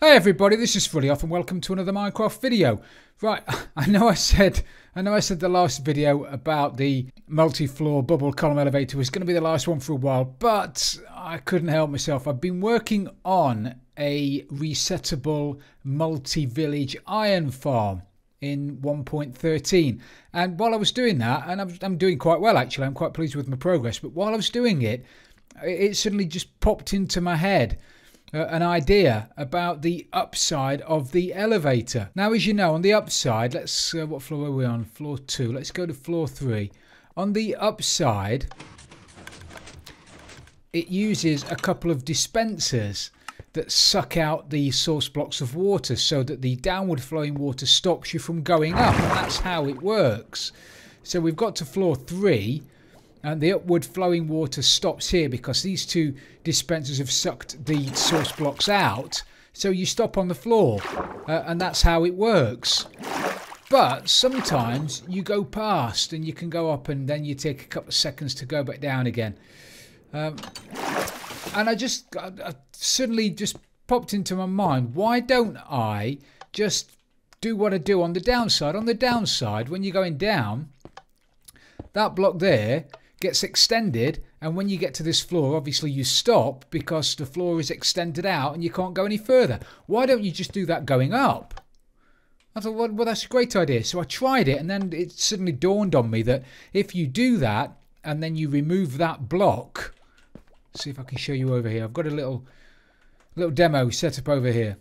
Hey everybody, this is Frilioth and welcome to another Minecraft video. Right, I know I said the last video about the multi-floor bubble column elevator was going to be the last one for a while, but I couldn't help myself. I've been working on a resettable multi-village iron farm in 1.13, and while I was doing that, and I'm doing quite well actually, I'm quite pleased with my progress, but while I was doing it, it suddenly just popped into my head an idea about the upside of the elevator. Now, as you know, on the upside, let's what floor are we on? Floor 2. Let's go to floor 3. On the upside, it uses a couple of dispensers that suck out the source blocks of water so that the downward flowing water stops you from going up, and that's how it works. So we've got to floor 3. And the upward flowing water stops here because these two dispensers have sucked the source blocks out. So you stop on the floor, and that's how it works. But sometimes you go past and you can go up and then you take a couple of seconds to go back down again. And I suddenly just popped into my mind, why don't I just do what I do on the downside? On the downside, when you're going down, that block there gets extended, and when you get to this floor, obviously you stop because the floor is extended out and you can't go any further. Why don't you just do that going up? I thought, well, that's a great idea. So I tried it, and then it suddenly dawned on me that if you do that and then you remove that block, see if I can show you over here. I've got a little demo set up over here.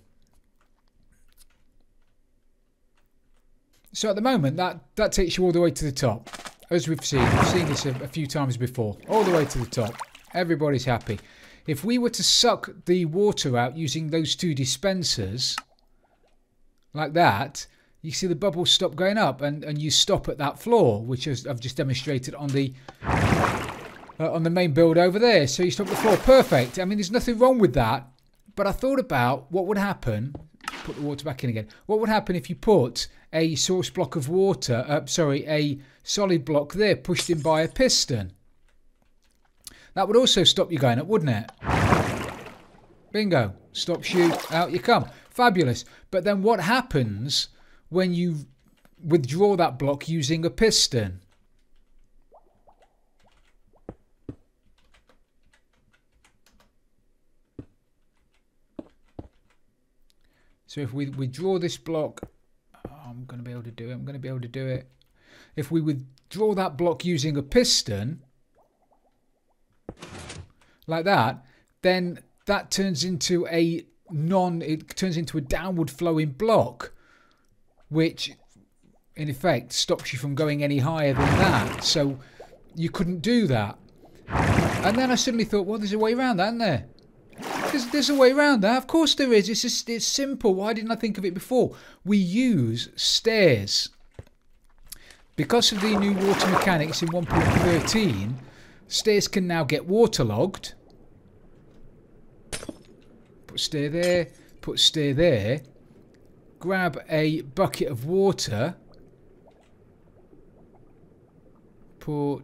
So at the moment, that takes you all the way to the top. As we've seen this a few times before, all the way to the top. Everybody's happy. If we were to suck the water out using those two dispensers, like that, you see the bubbles stop going up, and you stop at that floor, which I've just demonstrated on the main build over there. So you stop at the floor, perfect. I mean, there's nothing wrong with that. But I thought about what would happen. Put the water back in again. What would happen if you put a source block of water, a solid block there pushed in by a piston? That would also stop you going up, wouldn't it? Bingo. Stops you, out you come. Fabulous. But then what happens when you withdraw that block using a piston? So if we withdraw this block, I'm going to be able to do it. If we withdraw that block using a piston, like that, then that turns into a downward flowing block, which in effect stops you from going any higher than that. So you couldn't do that. And then I suddenly thought, well, there's a way around that, isn't there? There's a way around that. Of course there is. It's simple. Why didn't I think of it before? We use stairs. Because of the new water mechanics in 1.13, stairs can now get waterlogged. Put stair there. Put stair there. Grab a bucket of water. Put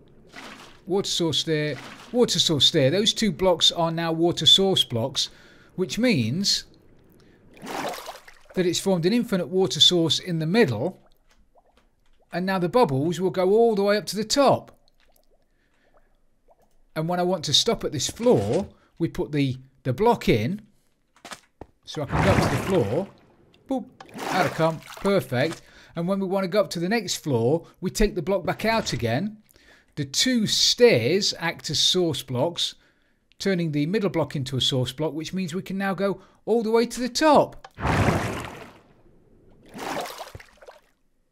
water source there. Water source there. Those two blocks are now water source blocks, which means that it's formed an infinite water source in the middle, and now the bubbles will go all the way up to the top. And when I want to stop at this floor, we put the block in, so I can go up to the floor. Boop, out I come, perfect. And when we want to go up to the next floor, we take the block back out again. The two stairs act as source blocks, turning the middle block into a source block, which means we can now go all the way to the top.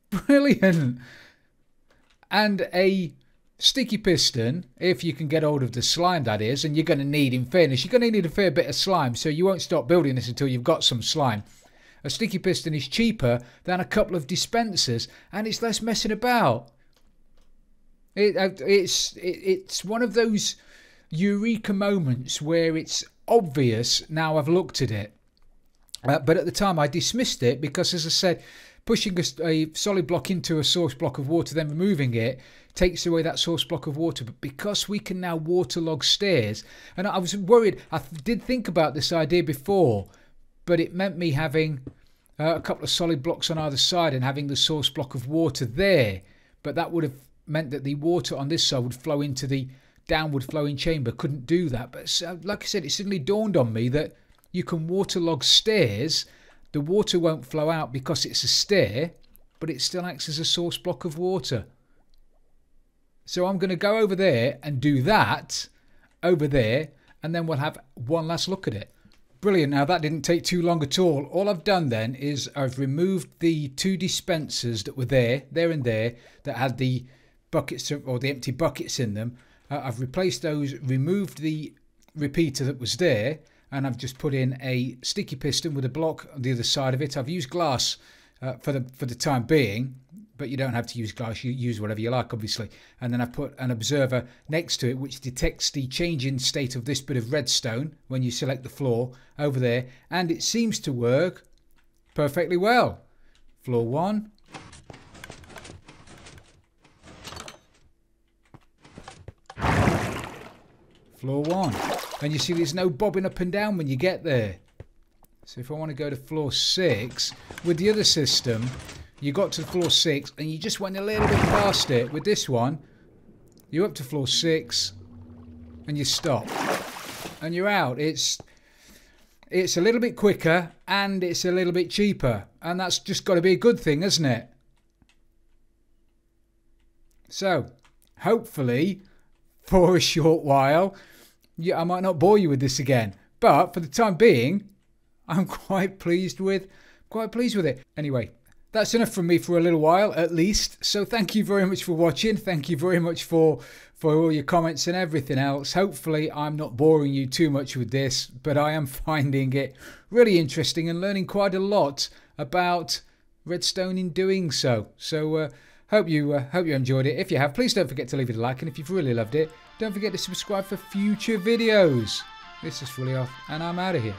Brilliant. And a sticky piston, if you can get hold of the slime, that is, and you're going to need, in fairness, you're going to need a fair bit of slime, so you won't start building this until you've got some slime. A sticky piston is cheaper than a couple of dispensers, and it's less messing about. It's one of those eureka moments where it's obvious now I've looked at it. But at the time I dismissed it because, as I said, pushing a solid block into a source block of water, then removing it, takes away that source block of water. But because we can now waterlog stairs, and I was worried, I did think about this idea before, but it meant me having a couple of solid blocks on either side and having the source block of water there. But that would have meant that the water on this side would flow into the downward flowing chamber. Couldn't do that. But like I said, it suddenly dawned on me that you can waterlog stairs. The water won't flow out because it's a stair, but it still acts as a source block of water. So I'm going to go over there and do that over there, and then we'll have one last look at it. Brilliant. Now that didn't take too long at all. All I've done then is I've removed the 2 dispensers that were there and there, that had the buckets or the empty buckets in them. I've replaced those, removed the repeater that was there, and I've just put in a sticky piston with a block on the other side of it. I've used glass for the time being, but you don't have to use glass. You use whatever you like, obviously. And then I've put an observer next to it which detects the changing state of this bit of redstone when you select the floor over there, and it seems to work perfectly well. Floor 1. Floor 1. And you see there's no bobbing up and down when you get there. So if I want to go to floor 6, with the other system, you got to floor 6 and you just went a little bit past it. With this one, you're up to floor 6 and you stop. And you're out. It's a little bit quicker and it's a little bit cheaper. And that's just got to be a good thing, isn't it? So, hopefully, for a short while, I might not bore you with this again. But for the time being, I'm quite pleased with it. Anyway, that's enough from me for a little while, at least. So thank you very much for watching. Thank you very much for all your comments and everything else. Hopefully I'm not boring you too much with this, but I am finding it really interesting and learning quite a lot about redstone in doing so. So hope you enjoyed it. If you have, please don't forget to leave it a like, and if you've really loved it, don't forget to subscribe for future videos. This is Frilioth, and I'm out of here.